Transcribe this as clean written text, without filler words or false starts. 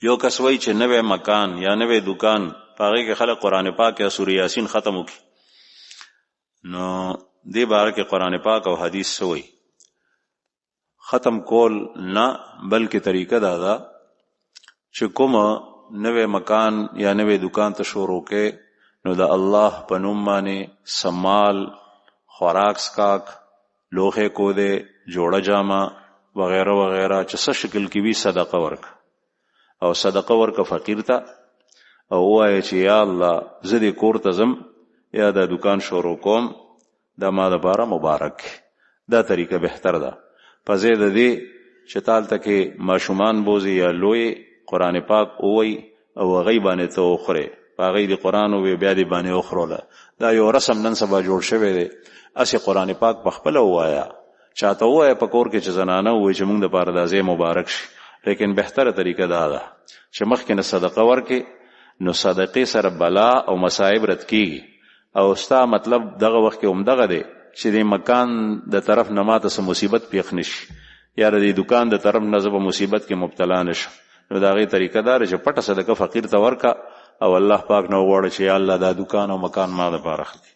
یو کس وایي چې نوی مکان یا نوی دکان په هغې کې خلک قرآن پاک یا سورې یاسین ختم وکړي، نو دې باره کې قرآن پاک او حدیث څه وایي؟ ختم کول نه، بلکې طریقه دا ده چې کومه نوی مکان یا نوی دکان ته شروع کې نو د الله په نوم باندې سمال، خوراک سکاک، لوښی کودې، جوړه جامه وغیره وغیره چې څه شکل کې وي صدقه ورک، او صدقه ورک فقیر ته، او وایي چې یا الله زه دې کور ته ځم یا دا دکان شروع کوم، دا ما دپاره مبارک. دا طریقه بهتر ده په ځای د دې چې تالته کې ماشومان بوزي یا لوی قرآن پاک ووایي او هغې باندې ته وخورې، په هغې د قرآن ووایي بیا دې باندې وخوروله. دا یو رسم نن سبا جوړ شوی دی. اسې قرآن پاک په خپله ووایه، چاته ووایه په کور کې چې زنانه ووایي چې موږ دپاره دا ځای مبارک شي. لیکن بهتره طریقه دا ده چې مخکې نه صدقه ورکې، نو صدقې سره بلا او مصائب رد کیږي. او ستا مطلب دغه وخت کې همدغه دی چې د مکان د طرف نه ماته څه مصیبت پیښ نشي، یا د دکان د طرف نه زه په مصیبت کې مبتلا نشم. نو د هغې طریقه دا ده چې پټه صدقه فقیر ته ورکه او الله پاک نه وغواړه چې یا الله دا دکان او مکان ما دپاره ښه کړي.